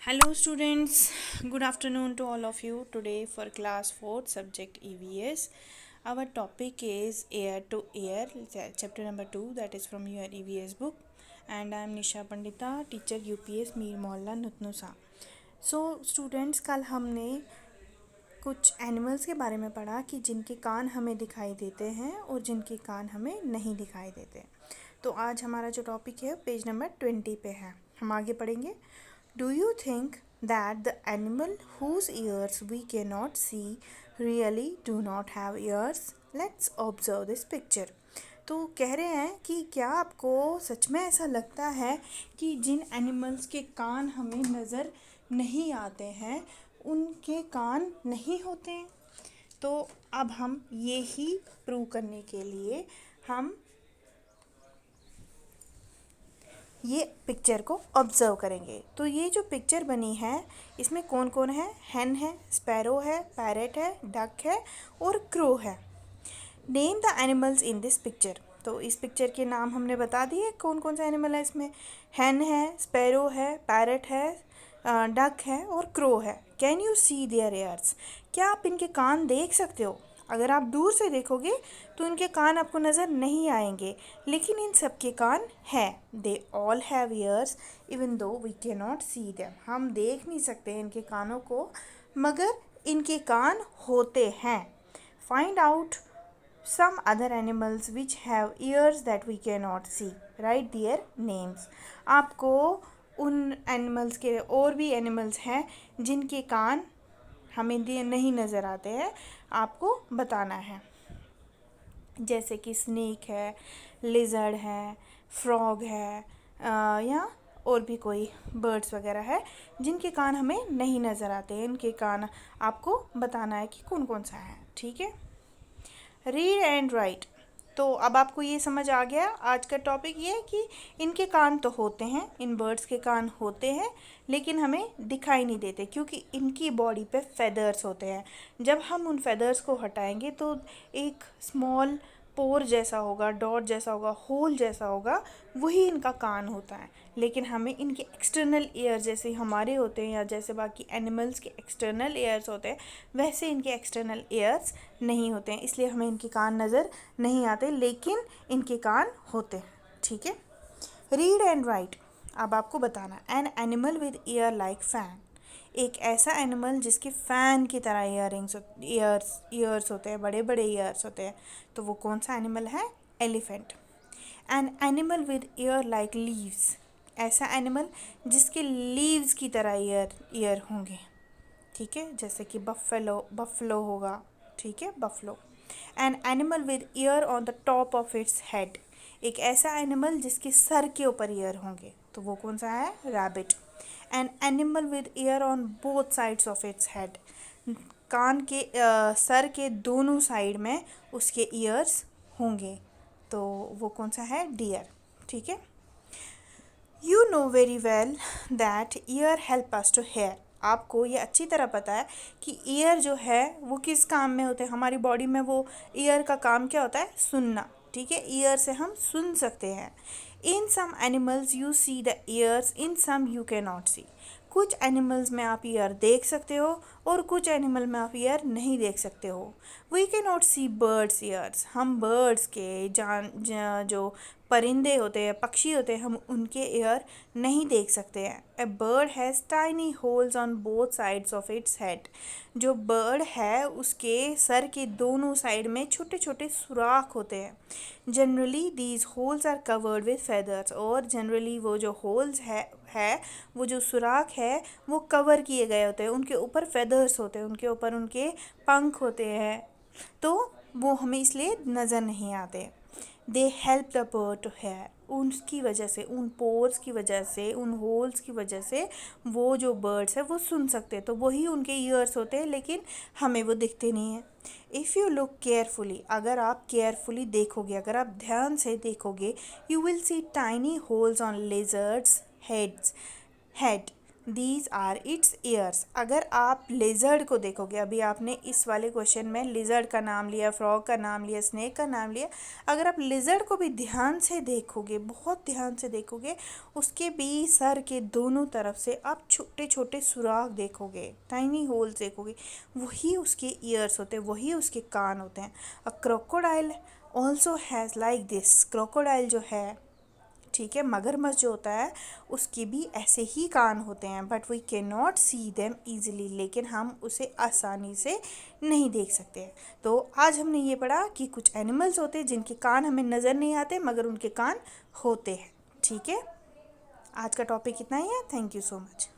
Hello students, good afternoon to all of you. Today for class 4 subject EVS, our topic is air to air, chapter number 2, that is from your EVS book, and I am Nisha Pandita, teacher UPS Mir Mohalla Nutnusa. So students, कल हमने कुछ animals के बारे में पढ़ा कि जिनके कान हमें दिखाई देते हैं और जिनके कान हमें नहीं दिखाई देते। तो आज हमारा जो टॉपिक है पेज नंबर 20 पे है। हम आगे पढ़ेंगे। Do you think that the animal whose ears we can not see really do not have ears? Let's observe this picture. तो कह रहे हैं कि क्या आपको सच में ऐसा लगता है कि जिन एनिमल्स के कान हमें नज़र नहीं आते हैं उनके कान नहीं होते हैं? तो अब हम ये ही प्रूव करने के लिए हम ये पिक्चर को ऑब्जर्व करेंगे। तो ये जो पिक्चर बनी है इसमें कौन कौन है? हैन है, स्पैरो है, पैरेट है, डक है और क्रो है। Name the animals in this picture. तो इस पिक्चर के नाम हमने बता दिए कौन कौन सा एनिमल है इसमें। हैन है, स्पैरो है, पैरेट है, डक है और क्रो है। Can you see their ears? क्या आप इनके कान देख सकते हो? अगर आप दूर से देखोगे तो इनके कान आपको नज़र नहीं आएंगे, लेकिन इन सब के कान हैं। They all have ears even though we can not see them. हम देख नहीं सकते इनके कानों को, मगर इनके कान होते हैं। Find out some other animals which have ears that we cannot see. Write their names. आपको उन एनिमल्स के और भी एनिमल्स हैं जिनके कान हमें नहीं नज़र आते हैं, आपको बताना है। जैसे कि स्नेक है, लिजर्ड है, फ्रॉग है, या और भी कोई बर्ड्स वगैरह है जिनके कान हमें नहीं नज़र आते हैं। इनके कान आपको बताना है कि कौन कौन सा है। ठीक है, रीड एंड राइट। तो अब आपको ये समझ आ गया। आज का टॉपिक ये है कि इनके कान तो होते हैं, इन बर्ड्स के कान होते हैं, लेकिन हमें दिखाई नहीं देते क्योंकि इनकी बॉडी पे फेदर्स होते हैं। जब हम उन फेदर्स को हटाएंगे तो एक स्मॉल पोर जैसा होगा, डॉट जैसा होगा, होल जैसा होगा, वही इनका कान होता है। लेकिन हमें इनके एक्सटर्नल ईयर जैसे हमारे होते हैं या जैसे बाकी एनिमल्स के एक्सटर्नल ईयर्स होते हैं, वैसे इनके एक्सटर्नल ईयर्स नहीं होते हैं, इसलिए हमें इनके कान नज़र नहीं आते, लेकिन इनके कान होते हैं। ठीक है, रीड एंड राइट। अब आपको बताना। N animal with year like fan. एक ऐसा एनिमल जिसके फ़ैन की तरह ईयर्स होते हैं, बड़े बड़े ईयर्स होते हैं, तो वो कौन सा एनिमल है? Elephant. N animal with year like leaves. ऐसा एनिमल जिसके लीव्स की तरह ईयर होंगे। ठीक है, जैसे कि बफलो होगा। ठीक है, buffalo. N animal with ear on the top of its head. एक ऐसा एनिमल जिसके सर के ऊपर ईयर होंगे, तो वो कौन सा है? Rabbit. An animal with ear on both sides of its head. कान के सर के दोनों साइड में उसके ईयर्स होंगे, तो वो कौन सा है? डियर। ठीक है, you know very well that ear help us to hear. आपको ये अच्छी तरह पता है कि ईयर जो है वो किस काम में होते हैं हमारी बॉडी में। वो ईयर का काम क्या होता है? सुनना। ठीक है, ईयर से हम सुन सकते हैं। In some animals you see the ears, in some you can not see. कुछ एनिमल्स में आप ईयर देख सकते हो और कुछ एनिमल में आप ईयर नहीं देख सकते हो। We can not see birds ears. हम बर्ड्स के जो परिंदे होते हैं, पक्षी होते हैं, हम उनके ईयर नहीं देख सकते हैं। A bird has tiny holes on both sides of its head. जो बर्ड है उसके सर के दोनों साइड में छोटे छोटे सुराख होते हैं। Generally these holes are covered with feathers. और जनरली वो जो होल्स है वो जो सुराख है वो कवर किए गए होते हैं, उनके ऊपर फेदर्स होते हैं, उनके ऊपर उनके पंख होते हैं, तो वो हमें इसलिए नज़र नहीं आते। They help the bird to hear. उसकी वजह से, उन पोर्स की वजह से, उन होल्स की वजह से वो जो बर्ड्स है वो सुन सकते हैं, तो वही उनके ईयर्स होते हैं, लेकिन हमें वो दिखते नहीं हैं। इफ़ यू लुक केयरफुली, अगर आप केयरफुली देखोगे, अगर आप ध्यान से देखोगे, you will see tiny holes on lizards head. These are its ears. अगर आप लिजर्ड को देखोगे, अभी आपने इस वाले क्वेश्चन में लिजर्ड का नाम लिया, फ्रॉग का नाम लिया, स्नेक का नाम लिया, अगर आप लिजर्ड को भी ध्यान से देखोगे, बहुत ध्यान से देखोगे, उसके भी सर के दोनों तरफ से आप छोटे छोटे सुराख देखोगे, टाइनी होल्स देखोगे, वही उसके ईयर्स होते हैं, वही उसके कान होते हैं। अ crocodile also has like this. Crocodile जो है, ठीक है, मगरमच्छ जो होता है उसके भी ऐसे ही कान होते हैं, but we can not see them easily, लेकिन हम उसे आसानी से नहीं देख सकते हैं। तो आज हमने ये पढ़ा कि कुछ एनिमल्स होते हैं जिनके कान हमें नज़र नहीं आते मगर उनके कान होते हैं। ठीक है, आज का टॉपिक इतना ही है। Thank you so much.